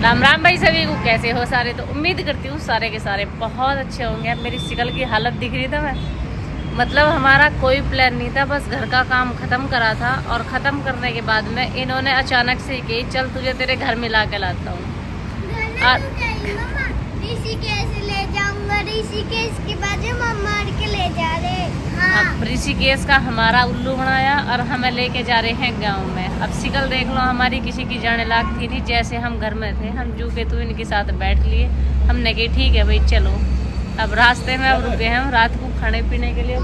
राम राम भाई सभी को, कैसे हो सारे। तो उम्मीद करती हूँ सारे के सारे बहुत अच्छे होंगे। अब मेरी शिकल की हालत दिख रही था मैं, मतलब हमारा कोई प्लान नहीं था, बस घर का काम ख़त्म करा था। और ख़त्म करने के बाद में इन्होंने अचानक से कही चल तुझे तेरे घर में ला के लाता हूँ। ऋषिकेश ले जाऊंगा, ऋषिकेश के बाद मम्मा के ले जा रहे। हाँ। अब ऋषिकेश का हमारा उल्लू बनाया और हमें लेके जा रहे हैं गांव में। अब शिकल देख लो, हमारी किसी की जाने लायक थी नहीं। जैसे हम घर में थे, हम जू के तो इनके साथ बैठ लिए। हमने कही ठीक है भाई चलो। अब रास्ते में अब रुके हैं हम रात को खाने पीने के लिए।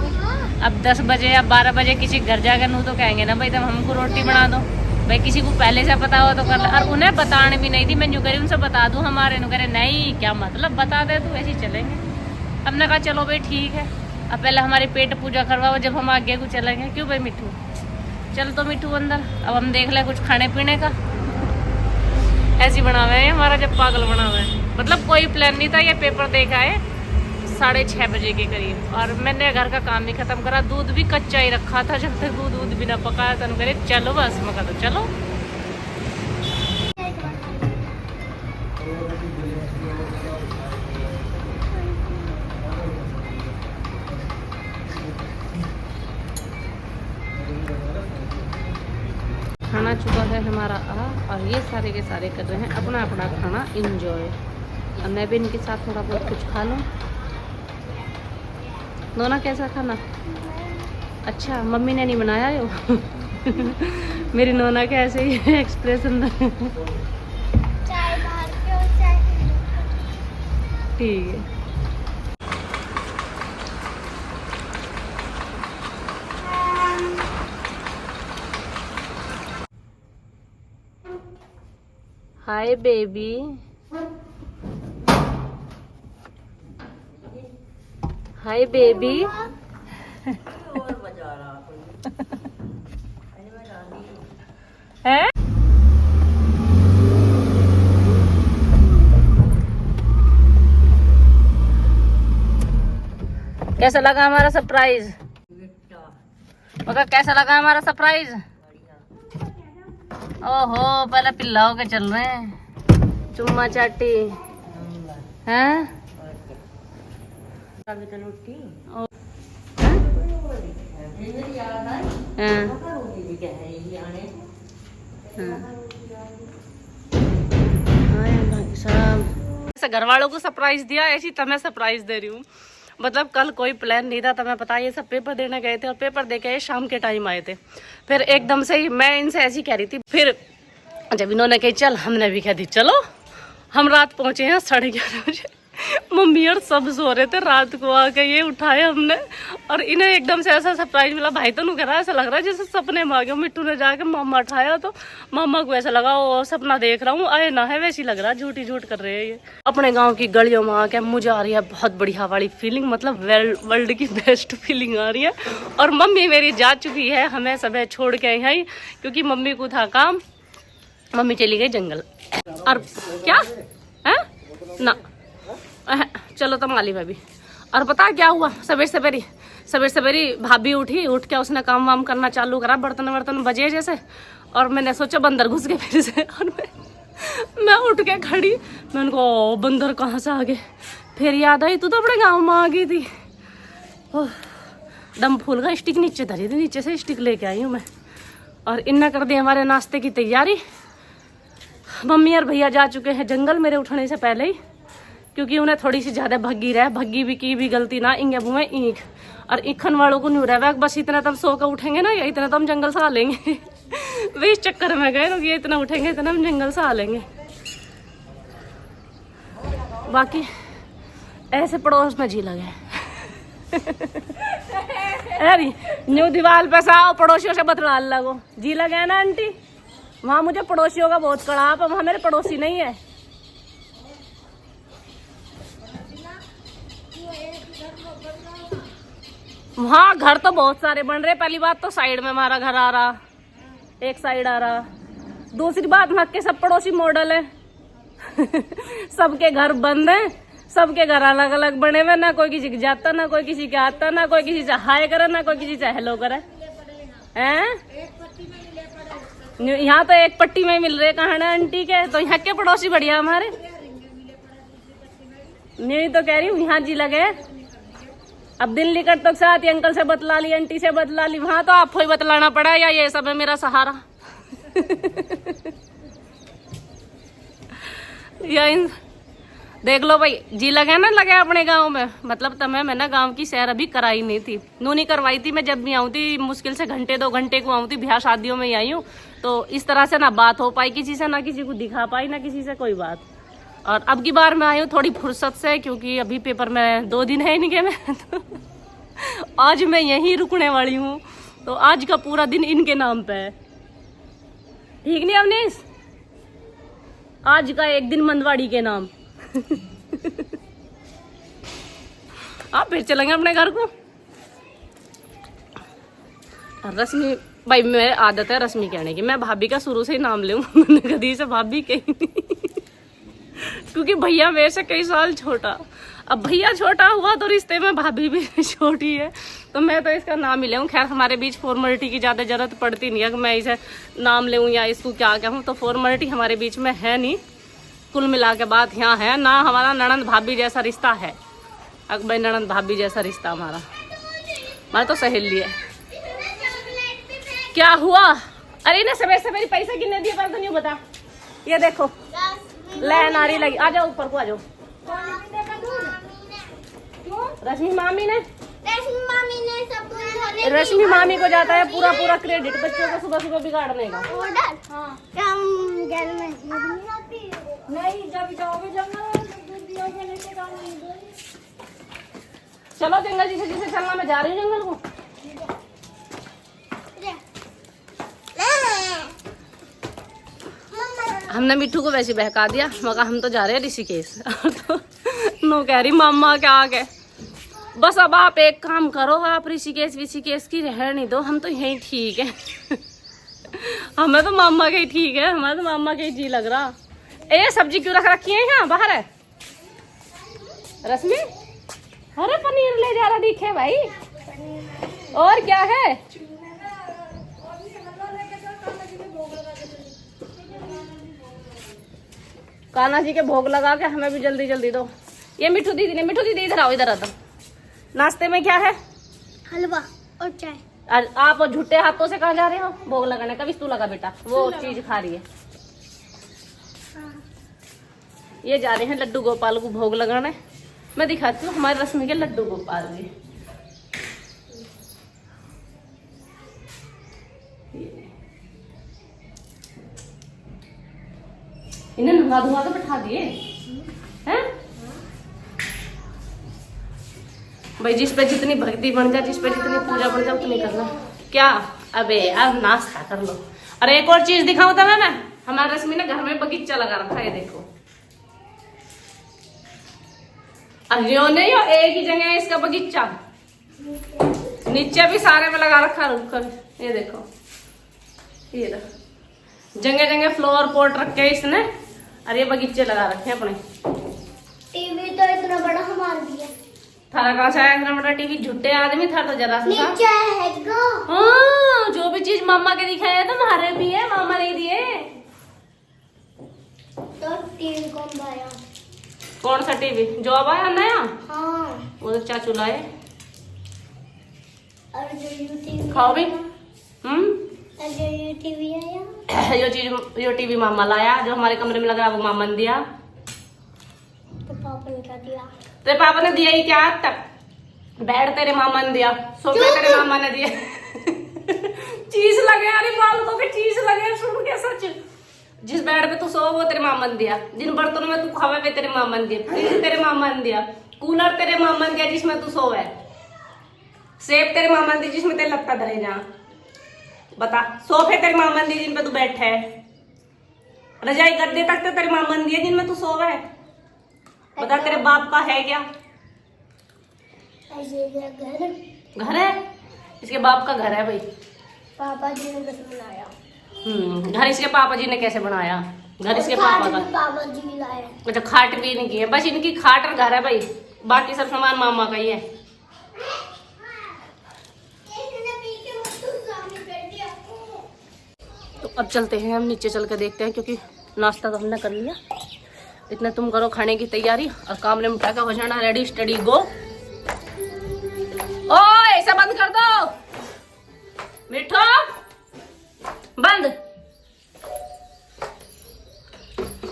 अब 10 बजे या 12 बजे किसी घर जाकर नू तो कहेंगे ना भाई तुम हमको रोटी बना दो। भाई किसी को पहले से पता हो तो कर ले। और उन्हें बताने भी नहीं थी, मैं यूँ करी उनसे बता दूँ हमारे नु करे नहीं क्या मतलब बता दे तो ऐसे ही चलेंगे। हमने कहा चलो भाई ठीक है। अब पहले हमारी पेट पूजा करवाओ, जब हम आगे को चलेंगे। क्यों भाई मिट्टू, चल तो मिट्टू अंदर। अब हम देख ले कुछ खाने पीने का। ऐसी बना हुआ है हमारा, जब पागल बना हुआ है। मतलब कोई प्लान नहीं था। ये पेपर देखा है 6:30 बजे के करीब, और मैंने घर का काम भी खत्म करा। दूध भी कच्चा ही रखा था, जब तक दूध भी ना पकाया तो करे चलो बस। मैं कहता चलो। खाना चुका है हमारा और ये सारे के सारे कर रहे हैं अपना अपना खाना इंजॉय। और मैं भी इनके साथ थोड़ा बहुत कुछ खा लूँ। नोना कैसा खाना? अच्छा, मम्मी ने नहीं बनाया हो। मेरी नोना के ऐसे ही एक्सप्रेशन। चाय बाहर के और चाय ठीक है। Hi baby, hi baby. है कैसा लगा हमारा सरप्राइज? मगर कैसा लगा हमारा सरप्राइज? ओहो, पहले पिल्ला होके चल रहे हैं। चुम्मा चाटी हैं। घर वालों को सरप्राइज दिया, ऐसी तुम्हें सरप्राइज दे रही हूँ। मतलब कल कोई प्लान नहीं था, तुम्हें पता है। ये सब पेपर देने गए थे और पेपर दे के शाम के टाइम आए थे। फिर एकदम से ही मैं इनसे ऐसी कह रही थी। फिर जब इन्होंने कही चल, हमने भी कह दी चलो। हम रात पहुंचे हैं 11:30 बजे। मम्मी और सब सो रहे थे। रात को आके ये उठाए हमने, और इन्हें एकदम से ऐसा सरप्राइज मिला। भाई तो नहीं कह रहा, ऐसा लग रहा है जैसे सपने में आ गया। मिट्टू ने जाके मामा उठाया तो मामा को ऐसा लगा वो सपना देख रहा हूँ, आए ना है वैसी लग रहा। झूठी झूठ कर रहे हैं ये। अपने गाँव की गलियों में आके मुझे आ रही है बहुत बढ़िया वाली फीलिंग, मतलब वर्ल्ड की बेस्ट फीलिंग आ रही है। और मम्मी मेरी जा चुकी है हमें सब छोड़ के यहाँ, क्योंकि मम्मी को था काम। मम्मी चली गई जंगल। और क्या है ना, चलो तो माली भाभी। और पता क्या हुआ, सवेरे सवेरे भाभी उठी, उठ के उसने काम वाम करना चालू करा, बर्तन वर्तन बजे जैसे। और मैंने सोचा बंदर घुस गए फिर से। और मैं उठ के खड़ी, मैं उनको बंदर कहाँ से आ गए। फिर याद आई तू तो अपने गाँव में आ गई थी। दम फूल का स्टिक नीचे धरी थी, नीचे से स्टिक लेके आई हूँ मैं। और इन्ना कर दी हमारे नाश्ते की तैयारी। मम्मी और भैया जा चुके हैं जंगल मेरे उठने से पहले ही, क्योंकि उन्हें थोड़ी सी ज्यादा भग्गी रहे। भग्गी भी की भी गलती ना, इंगे बुए ईख। और ईखन वालों को नहीं रहा बस इतना तम सो कर उठेंगे ना, या इतना तो हम जंगल से आ लेंगे। वे इस चक्कर में गए तो ये इतना उठेंगे इतना हम जंगल से आ लेंगे। बाकी ऐसे पड़ोस में जी लगे। अरे न्यू दीवार पे साओ, पड़ोसियों से बतला लगो। जी लगे ना आंटी, वहाँ मुझे पड़ोसियों का बहुत कड़ाप है, वहाँ मेरे पड़ोसी नहीं है। वहाँ घर तो बहुत सारे बन रहे। पहली बात तो साइड में हमारा घर आ रहा, एक साइड आ रहा। दूसरी बात वहाँ के सब पड़ोसी मॉडल है। सबके घर बंद है, सबके घर अलग अलग बने हुए। ना कोई किसी के जाता, ना कोई किसी के आता, ना कोई किसी से हाय करे, ना कोई किसी से हेलो करे। हैं यहाँ तो एक पट्टी में मिल रहे कहाँ ना आंटी के, तो यहाँ के पड़ोसी बढ़िया हमारे। नहीं तो कह रही हूँ यहाँ जी लगे। अब दिल निकट तो साथ ही अंकल से बतला ली, आंटी से बतला ली, वहां तो आपको ही बतलाना पड़ा, या ये सब है मेरा सहारा। या देख लो भाई जी लगे ना लगे अपने गांव में। मतलब तमें मैं ना गांव की सैर अभी कराई नहीं थी, नू नहीं करवाई थी। मैं जब भी आऊँ थी मुश्किल से घंटे 2 घंटे को आऊँ थी, ब्याह शादियों में ही आई हूँ, तो इस तरह से ना बात हो पाई किसी से, ना किसी को दिखा पाई, ना किसी से कोई बात। और अब की बार मैं आई हूँ थोड़ी फुर्सत से, क्योंकि अभी पेपर में 2 दिन है इनके में। तो आज मैं यहीं रुकने वाली हूँ, तो आज का पूरा दिन इनके नाम पे है। ठीक नहीं अवनीश? आज का एक दिन मंदवाड़ी के नाम। आप फिर चलेंगे अपने घर को। रश्मि भाई, मेरी आदत है रश्मि कहने की, मैं भाभी का शुरू से ही नाम लूं। मैंने कभी से भाभी कही नहीं, क्योंकि भैया मेरे से कई साल छोटा। अब भैया छोटा हुआ तो रिश्ते में भाभी भी छोटी है, तो मैं तो इसका नाम ही ले। खैर हमारे बीच फॉर्मेलिटी की ज़्यादा जरूरत पड़ती नहीं है कि मैं इसे नाम ले या इसको क्या कहूँ, तो फॉर्मेलिटी हमारे बीच में है नहीं। कुल मिला के बात यहाँ है ना, हमारा ननंद भाभी जैसा रिश्ता है। अकबर ननंद भाभी जैसा रिश्ता हमारा तो सहेली है। क्या हुआ? अरे ना सवेरे सवेरे पैसा कितने दिए पर तो नहीं बता। ये देखो ले नारी लगी, आ जाओ ऊपर को आ जाओ। रश्मि मामी ने रश्मि मामी को जाता है पूरा पूरा क्रेडिट बच्चों को सुबह सुबह बिगाड़ने का। हाँ। नहीं जब जाओगे चलो जंगल जिसे जिसे चलना, मैं जा रही हूँ जंगल को। हमने मिट्टू को वैसे बहका दिया, मगर हम तो जा रहे हैं ऋषिकेश। तो नो कह रही मामा क्या के, बस अब आप एक काम करो, आप ऋषिकेश की रह नहीं दो, हम तो यही ठीक है। हमें तो मामा के ही ठीक है, हमें तो मामा के ही जी लग रहा। ये सब्जी क्यों रख रखी है यहाँ बाहर है रश्मि? अरे पनीर ले जा रहा दिखे भाई, और क्या है? कान्हा जी के भोग लगा के हमें भी जल्दी जल्दी दो। ये मिठू दीदी ने, मिठू दीदी इधर आओ, इधर आता। नाश्ते में क्या है? हलवा और चाय। आप झूठे हाथों से कहाँ जा रहे हो भोग लगाने? कभी तू लगा बेटा, वो चीज खा रही है। ये जा रहे हैं लड्डू गोपाल को भोग लगाने। मैं दिखाती हूँ हमारे रश्मि के लड्डू गोपाल जी। इन्हें नहा धुआ के बैठा दिए हैं भाई। जिस पे जितनी भक्ति बन जाए, जिस पे जितनी पूजा बन जाए, उतनी करना। क्या? अबे अब नाश्ता कर लो। अरे एक और चीज दिखाऊं था मैं, हमारे रश्मि ने घर में बगीचा लगा रखा है, देखो। अरे नहीं हो, एक ही जगह है इसका बगीचा, नीचे भी सारे में लगा रखा है। ये देखो, ये जगह जगह फ्लोर पॉट रखे इसने, और ये बगीचे लगा रखे हैं अपने। टीवी तो इतना बड़ा हमारा भी है। थारा कहाँ से आया इतना बड़ा टीवी? झुट्टे आदमी था तो जरा सा। नीचे है गो। हाँ, जो भी चीज मामा के दिखाया था तुम्हारे भी है, मामा नहीं दिए। तो टीवी कौन लाया? कौन सा टीवी? जो अब आया नया? हाँ। वो तो चाचू लाए। और जो यूटीवी खाओ भी। और जो यूटीवी आया, यो टीवी मामा लाया, जो हमारे कमरे में लगा वो मामा ने दिया। तो पापा ने क्या दिया? तेरे पापा ने दिया ही क्या आज तक? बेड तेरे मामा ने दिया, सोफे तेरे मामा ने दिया। चीज लगे, अरे बालकों के चीज लगे, सुन के सच। जिस बेड पे तू सो वो तेरे मामा ने दिया, जिन बर्तनों में तू खावे पे तेरे मामा ने दिया, फ्रिज तेरे मामा ने दिया, कूलर तेरे मामा ने दिया जिसमें तू सोवे, सेब तेरे मामा ने दी जिसमें तेरे लगता धरे जा। बता, सोफे तेरे मामा ने दिए जिन पे तू बैठे है, रजाई गद्दे तक तो तेरे मामा ने दिए जिनमें तू सोवे। बता तेरे बाप का है क्या? घर है, इसके बाप का घर है भाई। पापा जी ने कैसे बनाया? घर इसके पापा जी ने कैसे बनाया? घर इसके पापा का। पापा जी लाए। अच्छा, खाट भी नहीं की है, बस इनकी खाट और घर है भाई, बाकी सब सामान मामा का ही है। तो अब चलते हैं हम नीचे, चल के देखते हैं, क्योंकि नाश्ता तो हमने कर लिया। इतने तुम करो खाने की तैयारी और काम निपटा का हो जाना रेडी स्टडी गो। ओ ऐसा बंद कर दो मिठो, बंद।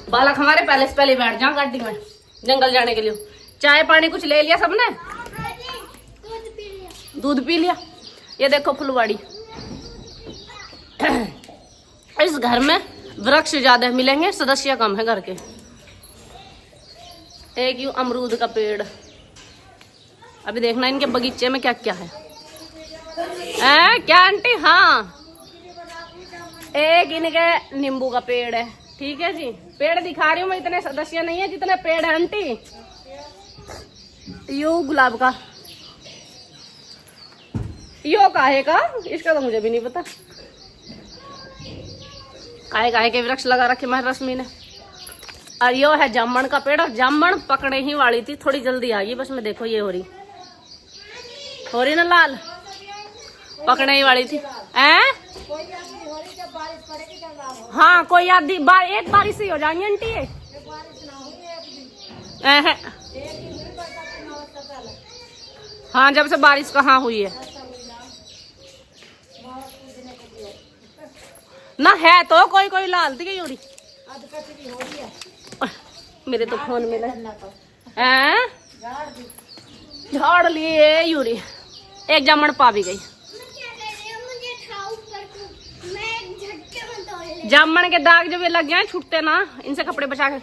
बालक हमारे पहले से पहले बैठ जाओ गाड़ी में जंगल जाने के लिए। चाय पानी कुछ ले लिया सबने? दूध पी लिया। ये देखो फुलवाड़ी, इस घर में वृक्ष ज्यादा मिलेंगे, सदस्य कम है घर के। एक यूं अमरूद का पेड़, अभी देखना इनके बगीचे में क्या क्या है। क्या आंटी? हाँ, एक इनके नींबू का पेड़ है, ठीक है जी। पेड़ दिखा रही हूँ मैं, इतने सदस्य नहीं है जितने पेड़ है आंटी। यो गुलाब का, यो काहे का, इसका तो मुझे भी नहीं पता। काहे काहे के वृक्ष लगा रखे मैं रश्मि ने। और यो है जामन का पेड़, और जामन पकड़े ही वाली थी, थोड़ी जल्दी आ गई बस में। देखो ये हो रही ना लाल, पकड़ने ही वाली थी। हाँ कोई आधी एक बारिश ही हो जाएंगी आंटी। हाँ जब से बारिश कहाँ हुई है ना, है तो कोई कोई लाल थी यूरी। मेरे तो फोन में झाड़ लिए यूरी, एक जामन पा भी गई। जामन के दाग जब ये लग जाए छूटते ना, इनसे कपड़े बचा के।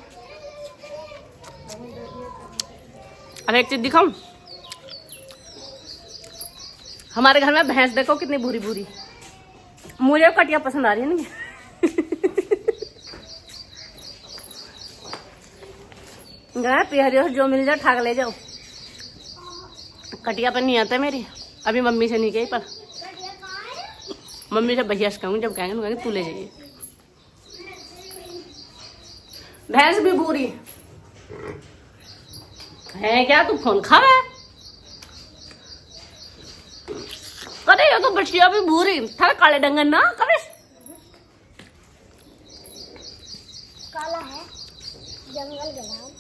अब एक चीज दिखाऊं, हमारे घर में भैंस देखो कितनी भूरी भूरी। मुझे कटिया पसंद आ रही है ना। पिहरियो जो मिल जाए ठाक ले जाओ। कटिया पर नहीं आता मेरी, अभी मम्मी से नहीं गई, पर मम्मी से भैया से कहूँगी, जब कहेंगे तू ले जाइए। भैंस भी बुरी है क्या? तू फोन खा रहा है? अरे ये तो बच्चिया भी बुरी था, काले डंगन ना करे। काला है, जंगल गया,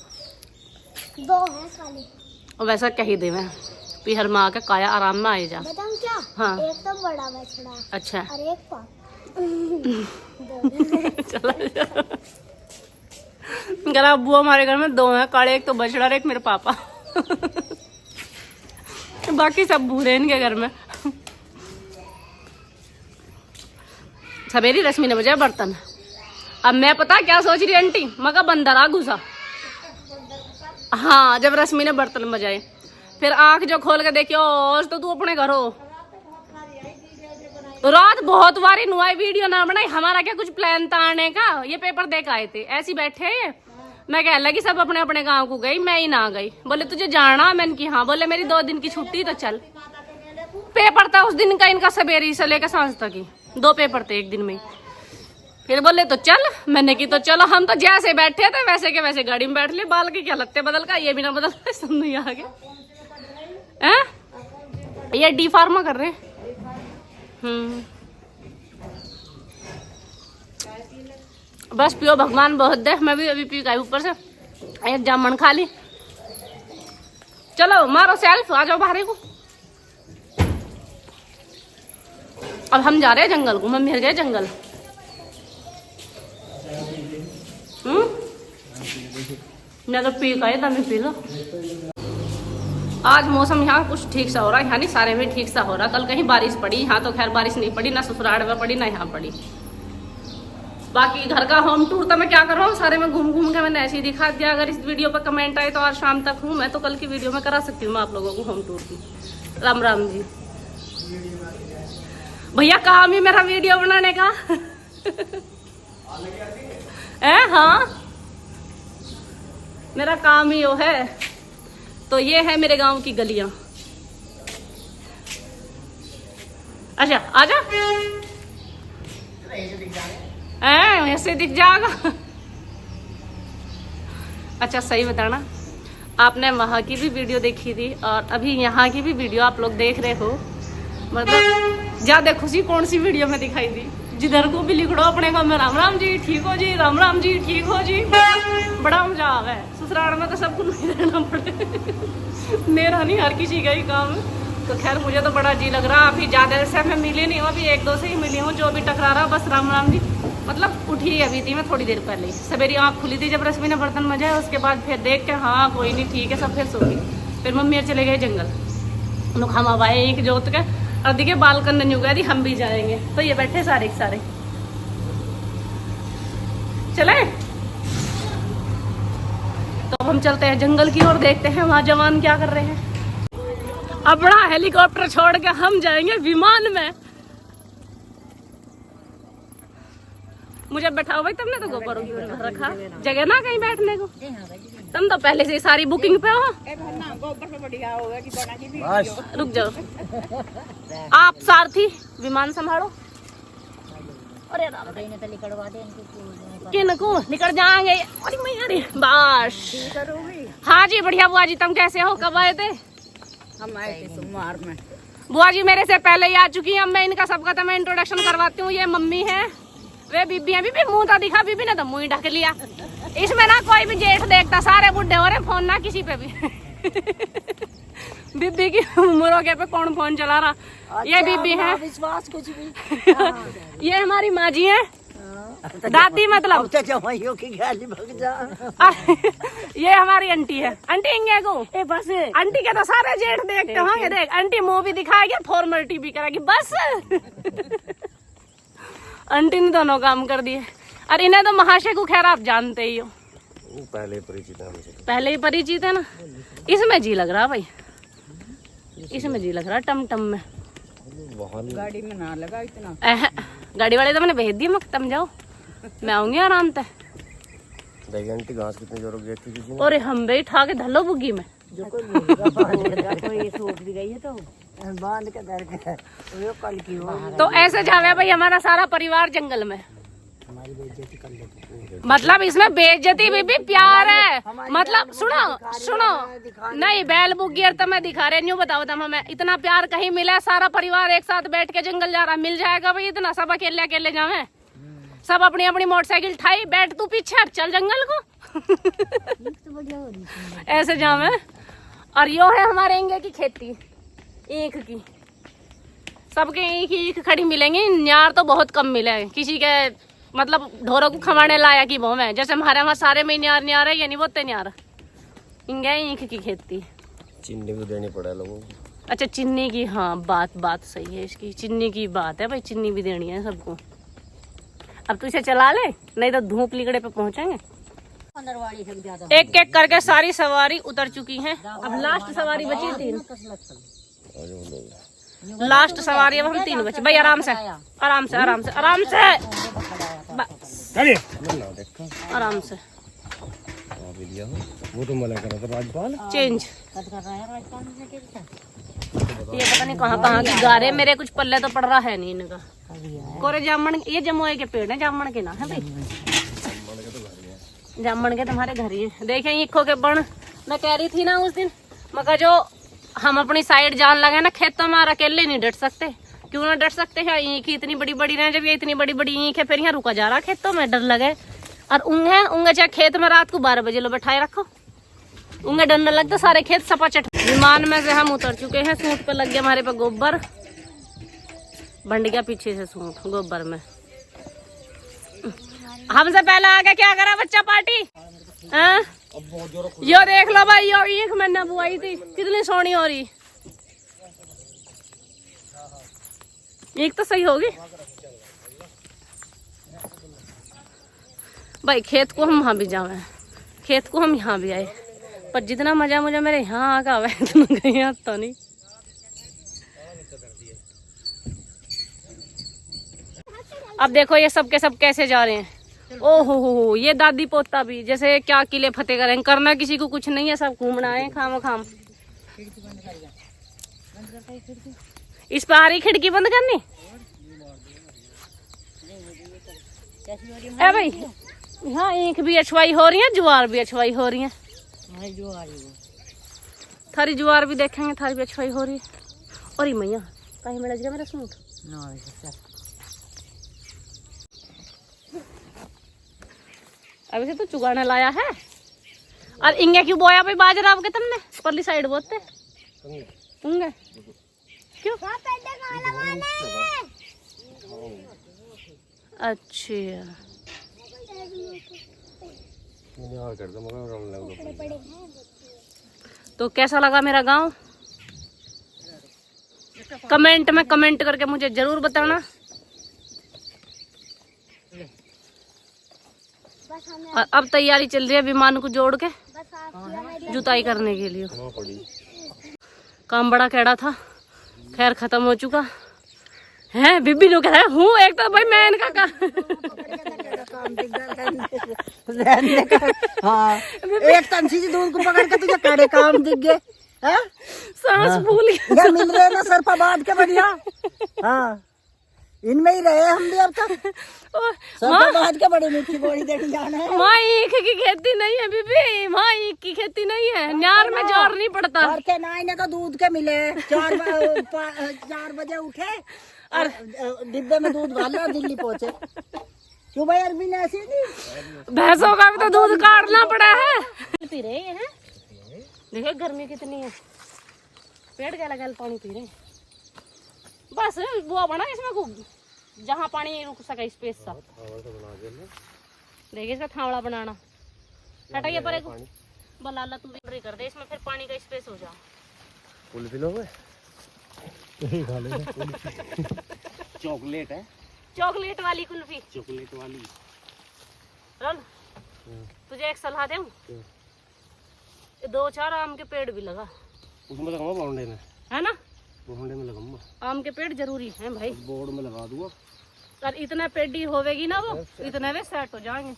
दो है काले। वैसा कही दे मैं, पिहर माँ के काया आराम में आए जा। बताऊं क्या? हाँ। एक तो बड़ा बछड़ा, अच्छा, और एक पाप। चला जा। गला अब्बू हमारे घर में दो हैं काले, एक तो बछड़ा और एक मेरे पापा। बाकी सब भूरे इनके घर में। सवेरी रश्मि ने बजाया बर्तन। अब मैं पता क्या सोच रही आंटी, मगर बंदर आ घुसा। हाँ जब रश्मि ने बर्तन बजाए, फिर आंख जो खोल के देखियो तो तू अपने घर हो। रात बहुत बारी नुआई वीडियो ना बनाई, हमारा क्या कुछ प्लान था आने का। ये पेपर देख आए थे, ऐसे ही बैठे ये। मैं कह लगी सब अपने अपने गांव को गई, मैं ही ना गई। बोले तुझे जाना? मैंने की हाँ। बोले मेरी 2 दिन की छुट्टी, तो चल। पेपर था उस दिन का इनका, सवेरे से लेकर सांझ तक ही 2 पेपर थे एक दिन में। फिर बोले तो चल, मैंने की तो चलो। हम तो जैसे बैठे थे वैसे के वैसे गाड़ी में बैठ लिए। बाल के क्या लगते बदल का, ये भी ना बदल का, सब नहीं आ गए। ये डी फार्मा कर रहे हैं। बस पियो भगवान बहुत दे। मैं भी अभी पी गई ऊपर से, एक जामन खा ली। चलो मारो सेल्फ, आ जाओ बाहर को। अब हम जा रहे हैं जंगल को, मम्मी गए जंगल। मैं तो पी गई, तुम पी लो। आज मौसम यहाँ कुछ ठीक सा हो रहा है, यहाँ नहीं सारे में ठीक सा हो रहा। कल कहीं बारिश पड़ी, यहाँ तो खैर बारिश नहीं पड़ी, ना ससुराल में पड़ी ना यहाँ पड़ी। बाकी घर का होम टूर तो मैं क्या कर रहा हूँ, सारे में घूम घूम के मैंने ऐसे ही दिखा दिया। अगर इस वीडियो पर कमेंट आए तो आज शाम तक हूँ मैं, तो कल की वीडियो में करा सकती हूँ मैं आप लोगों को होम टूर की। राम राम जी। भैया काम ही मेरा वीडियो बनाने का। हाँ मेरा काम ही वो है। तो ये है मेरे गांव की गलियां। अच्छा आजा, ऐसे दिख जाएगा। अच्छा सही बताना, आपने वहाँ की भी वीडियो देखी थी और अभी यहाँ की भी वीडियो आप लोग देख रहे हो, मतलब ज्यादा खुशी कौन सी वीडियो में दिखाई दी? जिधर को भी लिख लो अपने काम में राम राम जी ठीक हो जी, राम राम जी ठीक हो जी। बड़ा मजा आ गया है। ससुराल में तो सबको नहीं रहना पड़े, मेरा नहीं हर किसी का ही काम है। तो खैर मुझे तो बड़ा जी लग रहा। अभी ज़्यादा से मैं मिली नहीं हूँ, अभी 1-2 से ही मिली हूँ। जो भी टकरा रहा बस राम राम जी। मतलब उठी अभी थी मैं थोड़ी देर पहले ही, सवेरी आँख खुली थी जब रश्मि ने बर्तन मजाया। उसके बाद फिर देख के हाँ कोई नहीं ठीक है सब, फिर सो गई। फिर मम्मी चले गए जंगल, लोग हम अब आए एक जोत के और दिखे बाल करने नहीं गया, हम भी जाएंगे। तो ये बैठे सारे के सारे, चले तो अब हम चलते हैं जंगल की ओर, देखते हैं वहां जवान क्या कर रहे हैं। अपना हेलीकॉप्टर छोड़ के हम जाएंगे विमान में। मुझे बैठाओ भाई, तुमने तो गोबर रखा जगह ना कहीं बैठने को, तुम तो पहले से सारी बुकिंग पे हो। रुक जाओ, आप सारथी विमान संभालो। अरे किन को निकल जाएंगे। अरे मैं बस हाँ जी बढ़िया। बुआ जी तुम कैसे हो, कब आए थे? हम आए थे सोमवार में। बुआ जी मेरे से पहले ही आ चुकी हैं। अब मैं इनका सबका तो मैं इंट्रोडक्शन करवाती हूँ। ये मम्मी है, वे बीबी है। बीबी मुंह तो दिखा, बीबी ने तो मुंह ही ढक लिया। इसमें ना कोई भी जेठ देखता, सारे बुढ़े हो रहे फोन ना किसी पे भी। बीबी की उम्र के पे कौन फोन चला रहा। ये बीबी है, विश्वास कुछ भी। ये हमारी माँ जी है, दादी मतलब। ये हमारी आंटी है, आंटी इंगे को बस। आंटी के तो सारे जेठ देखते होंगे। देख आंटी मुंह भी दिखाएगी, फॉर्मेलिटी भी करेगी बस। आंटी ने दोनों काम कर दिए। और इन्हें तो महाशय को खैर आप जानते ही हो, पहले परिचित है मुझे, पहले ही परिचित है ना। इसमें जी लग रहा भाई, इसमें जी लग रहा टमटम में। गाड़ी में ना लगा इतना। गाड़ी वाले तो मैंने भेज दिया, मत तुम जाओ, मैं आऊंगी आराम से। आंटी घास कितनी जोर की थी किसी ने? और हम भी ठा के धलो बुगी में जो कोई सूट भी गई है तो बांध के दर के वो कल की हो। तो ऐसे जावे भाई हमारा सारा परिवार जंगल में। हमारी बेइज्जती कर लेते। मतलब इसमें बेइज्जती भी प्यार है। मतलब सुनो नहीं बैल बुगियर तो मैं दिखा रही हूँ। बताओ तुम हमें इतना प्यार कहीं मिला? सारा परिवार एक साथ बैठ के जंगल जा रहा, मिल जाएगा भाई इतना? सब अकेले अकेले जावे, सब अपनी अपनी मोटरसाइकिल ठाई, बैठ तू पीछे चल जंगल को। ऐसे जावे। और यो है हमारे इंगे की खेती, ईख की। सबके ईख ईख खड़ी मिलेंगी, न्यार तो बहुत कम मिले हैं किसी के। मतलब ढोरों को खवाने लाया कि वो में, जैसे हमारे वहाँ सारे में न्यार है, ये नहीं बोते न्यार। इंगे ईख की खेती। चीनी भी देनी पड़े लोगों को। अच्छा चीनी की, हाँ बात सही है इसकी, चीनी की बात है भाई, चीनी भी देनी है सबको। अब तू इसे चला ले, नहीं तो धूप लिगड़े पे पहुंचेंगे। एक एक करके सारी सवारी उतर चुकी हैं। अब लास्ट सवारी बची 3। लास्ट सवारी अब हम 3 बचे भाई। आराम से आराम से आराम से आराम से आराम से। वो तो मना करा था राजपाल चेंज। ये पता नहीं कहाँ की गारे, मेरे कुछ पल्ले तो पड़ रहा है नहीं इनका। कोरे जामन, ये जमुए के पेड़ है, जामन के ना है भाई। जामन के तुम्हारे घर ही है। देखें ईखों के बण, मैं कह रही थी ना उस दिन, मगर जो हम अपनी साइड जान लगे ना खेतों में, अकेले नहीं डट सकते। क्यों ना डट सकते हैं? ईख इतनी बड़ी बड़ी रहे, जब ये इतनी बड़ी बड़ी ईख है, फिर यहाँ रुका जा रहा खेतों में, डर लगे। और ऊँगे चाहे खेत में रात को 12 बजे लो बैठाए रखो, ऊँगे डर न लगता, सारे खेत सपाचट। विमान में से हम उतर चुके हैं, सूट पे लग गया हमारे पे गोबर, बंड गया पीछे से सूट गोबर में। हमसे पहले आ गया, क्या करा बच्चा पार्टी। यो देख लो भाई, यो ईख मैंने बुआई थी, कितनी सोनी हो रही। ईख तो सही होगी भाई। खेत को हम वहां भी जावे, खेत को हम यहाँ भी आए, पर जितना मजा मुझे मेरे यहाँ आगा हुआ है इतना कहीं आता नहीं। अब देखो ये सब के सब कैसे जा रहे हैं। ओहो ये दादी पोता भी जैसे क्या किले फतेह करें, करना किसी को कुछ नहीं है, सब घूमना है खाम खाम। इस पर आ रही खिड़की बंद करनी है भाई। हाँ ईख भी अछवाई हो रही है, ज्वार भी अछवाई हो रही है। थारी ज्वार भी देखेंगे, थारी भी अछवाई हो रही है। और मैया कहीं मिल गया मेरा सूट। अभी से तो चुगाने लाया है। और इंगे क्यों बोया भाई बाजरा आपके तुमने परली साइड बोते होंगे क्यों? अच्छा तो कैसा लगा मेरा गांव? कमेंट में कमेंट करके मुझे जरूर बताना। और अब तैयारी चल रही है विमान को जोड़ के जुताई करने के लिए। काम बड़ा कैड़ा था, खैर खत्म हो चुका है। बीबी लोग कह रहे हूँ एक तो भाई मैं इनका हाँ एक तंसी से दूध को पकड़ के तुझे करे काम दिख गए हैं? सांस फूल ये मिल रहे ना सर पर बांध के बढ़िया। हाँ इनमें ही रहे हम भी अब तक। सर पर बांध के बड़ी मीठी बोली देने जाना है। माँ ईख की खेती नहीं है बीबी, माँ ईख की खेती नहीं है। न्यार में जोर नहीं पड़ता। और के नाइने का दूध के मिले 4 बजे उठे और डिब्बे में दूध डाला दिल्ली पहुंचे। क्यों भाई अरबी ने ऐसी नहीं? भैंसों का भी तो दूध काटना पड़ा है। पी रहे हैं देखिए गर्मी कितनी है, पेड़ क्या लगा पानी पी रहे हैं। बस बुआ बना इसमें खूब जहाँ पानी रुक सके स्पेस सा। देखिए इसका थावड़ा बनाना हटाइए पर एक बलाला तू भी कर दे इसमें, फिर पानी का स्पेस हो जा। चॉकलेट है, चॉकलेट वाली कुल्फी। चॉकलेट वाली रन तुझे एक सलाह दूं, 2-4 आम के पेड़ भी लगा उसमें लगाऊंगा बाउंडे में, है ना? बाउंडे में लगाऊंगा। आम के पेड़ जरूरी हैं भाई, बोर्ड में लगा दूंगा। और इतना पेड़ी होवेगी ना वो इतने में सेट हो जाएंगे।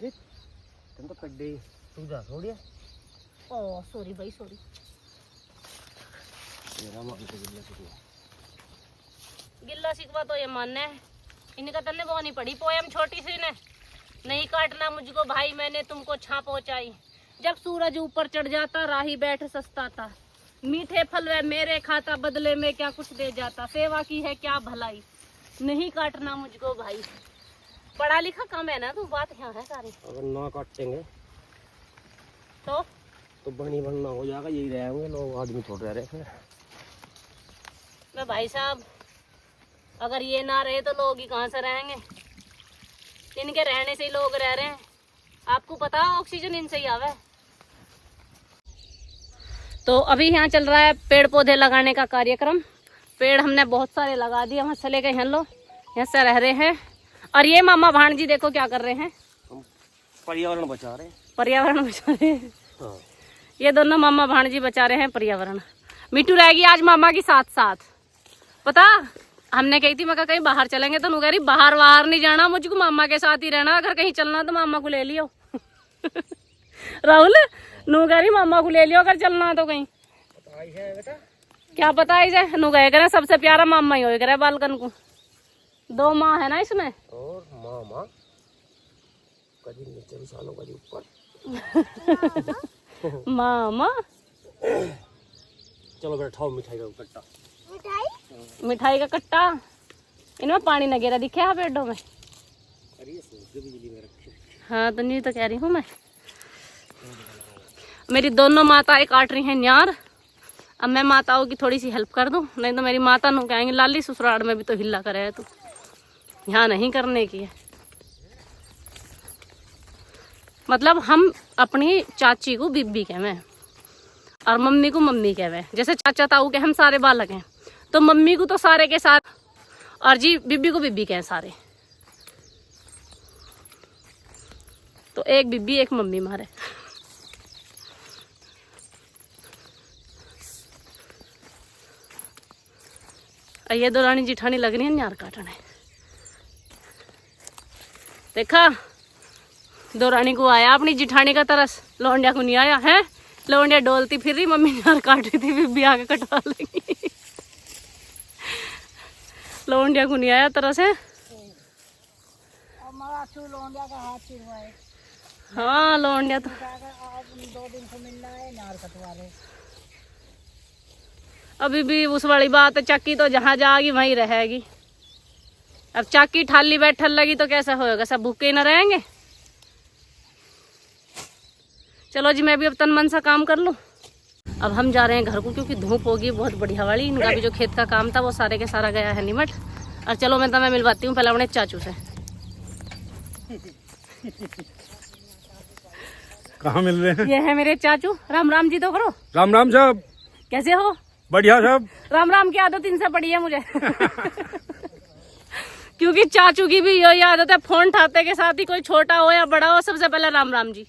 तुम तो पेड़ी तू जा छोड़िए। ओ सॉरी भाई सॉरी। गिल्ला शिकवा तो ये मानने है इनका तन्ने वो नहीं पड़ी पोयम छोटी सी ने, नहीं काटना मुझको भाई मैंने तुमको छां पहुंचाई। जब सूरज ऊपर चढ़ जाता राही बैठ सस्ता था, मीठे फल वे मेरे खाता बदले में क्या कुछ दे जाता, सेवा की है क्या भलाई नहीं काटना मुझको भाई। पढ़ा लिखा कम है ना तू, बात यहाँ है सारी। अगर ना काटेंगे तो बनी बनना हो जाएगा, यही रहेंगे लोग, आदमी छोड़ रहे फिर। मैं भाई साहब अगर ये ना रहे तो लोग ही कहाँ से रहेंगे? इनके रहने से ही लोग रह रहे हैं। आपको पता ऑक्सीजन इनसे ही आवे। तो अभी यहाँ चल रहा है पेड़ पौधे लगाने का कार्यक्रम। पेड़ हमने बहुत सारे लगा दिए, वहाँ चले गए हैं लोग, यहाँ से रह रहे हैं। और ये मामा भाणजी देखो क्या कर रहे हैं, पर्यावरण बचा रहे हैं। पर्यावरण बचा रहे हैं। हाँ। ये दोनों मामा भाणजी बचा रहे हैं पर्यावरण। मिट्टू रहेगी आज मामा की साथ साथ। पता हमने कही थी मैं कहीं बाहर चलेंगे तो नू कह रही बाहर नहीं जाना, मुझको मामा के साथ ही रहना, अगर कहीं चलना तो मामा को ले लियो। राहुल नू कह रही मामा को ले लियो अगर चलना तो कहीं। क्या पता है नू कहे करे सबसे प्यारा मामा ही हो करे बालकन को। 2 माँ है ना इसमें, और मामा कभी नीचे भी सालों कभी ऊपर। मामा चलो बैठाओ मिठाई का कट्टा। मिठाई का कट्टा इनमें पानी न गिरा दिखे है पेड़ों में। बिजली में रखे। हाँ तो नहीं तो कह रही हूँ मैं। मेरी दोनों माताएं काट रही हैं न्यार। अब मैं माताओं की थोड़ी सी हेल्प कर दूं, नहीं तो मेरी माता नु कहेंगे लाली ससुराल में भी तो हिल्ला करे है तू, यहाँ नहीं करने की है। मतलब हम अपनी चाची को बीबी कहवे और मम्मी को मम्मी कहवे। जैसे चाचा ताऊ के हम सारे बालक हैं, तो मम्मी को तो सारे के साथ, और जी बीबी को बीबी कहें सारे। तो एक बीबी एक मम्मी मारे। ये दो रानी जिठानी लग रही है न्यार काटने। देखा दो रानी को आया अपनी जिठानी का तरस, लौंडिया को नहीं आया है। लौंडिया डोलती फिर रही, मम्मी न्यार काट रही थी, बीबी आके कटवा लेंगी। लौंडिया को नहीं आया तरस है। हाँ लौंडिया तो 2 दिन से मिलना है, नार कटवा रहे। अभी भी उस वाली बात है, चक्की तो जहाँ जाएगी वहीं रहेगी। अब चाकी ठाली बैठल लगी तो कैसा होएगा, सब भूखे ही न रहेंगे। चलो जी मैं भी अब तन मन सा काम कर लूँ। अब हम जा रहे हैं घर को क्योंकि धूप होगी बहुत बढ़िया वाली। इनका भी जो खेत का काम था वो सारे के सारा गया है निमट। और चलो मैं तुम्हें मिलवाती हूँ पहले अपने चाचू से। कहाँ मिल रहे हैं? ये है मेरे चाचू। राम राम जी तो करो। राम राम साहब। कैसे हो? बढ़िया साहब। राम राम की आदत इनसे पड़ी है मुझे क्योंकि चाचू की भी यही आदत है, फोन उठाते के साथ ही कोई छोटा हो या बड़ा हो सबसे पहले राम राम जी।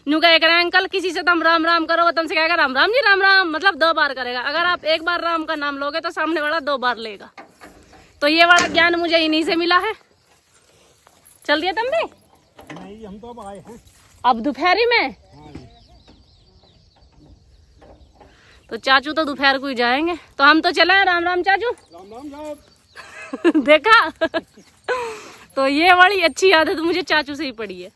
न्यू कह रहे अंकल किसी से तुम राम राम करो, तुमसे कहेगा राम राम जी राम राम, मतलब 2 बार करेगा। अगर आप 1 बार राम का नाम लोगे तो सामने वाला 2 बार लेगा। तो ये वाला ज्ञान मुझे इन्हीं से मिला है। चल दिया तुम भी? नहीं हम तो अब आए हैं। अब दोपहरी में? तो चाचू तो दोपहर को ही जाएंगे, तो हम तो चले। राम राम चाचू। राम राम साहब। देखा तो ये बड़ी अच्छी आदत मुझे चाचू से ही पड़ी है।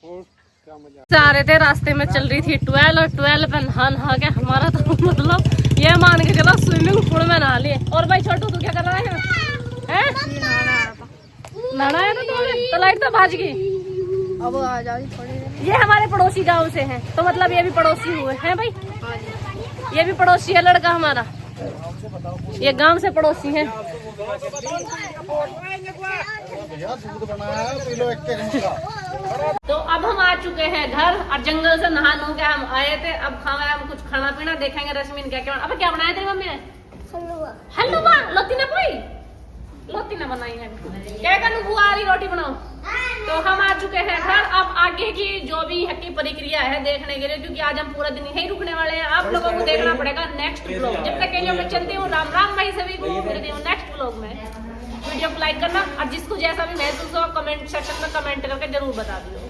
और क्या मजा आ रहे थे रास्ते में चल रही थी 12 और 12 पे नहा के हमारा तो मतलब ये मान के चलो स्विमिंग पूल में नहा लिए। और भाई छोटू तू क्या कर रहा है? नहाना है तो लाइट तो भाज गई। अब आ जाओ थोड़ी। ये हमारे पड़ोसी गांव से हैं तो मतलब ये भी पड़ोसी हुए हैं भाई। ये भी पड़ोसी है लड़का हमारा, ये गांव से पड़ोसी है। तो अब हम आ चुके हैं घर और जंगल से नहा नो के हम आए थे। अब खाना हम कुछ खाना पीना देखेंगे। रश्मि क्या क्या अब क्या बनाए थे मम्मी ने? हलवा। लोती ना कोई लोती ना बनाई है क्या करूँ बुआरी रोटी बनाओ। तो हम आ चुके हैं घर। अब आगे की जो भी है की प्रक्रिया है देखने के लिए, क्योंकि आज हम पूरा दिन यही रुकने वाले हैं। आप लोगों को देखना पड़ेगा नेक्स्ट ब्लॉग। जब तक के लिए मैं चलती हूँ। राम राम भाई सभी को मिलती हूँ नेक्स्ट ब्लॉग में। वीडियो को लाइक करना और जिसको जैसा भी महसूस हो कमेंट सेक्शन में कमेंट करके जरूर बता दो।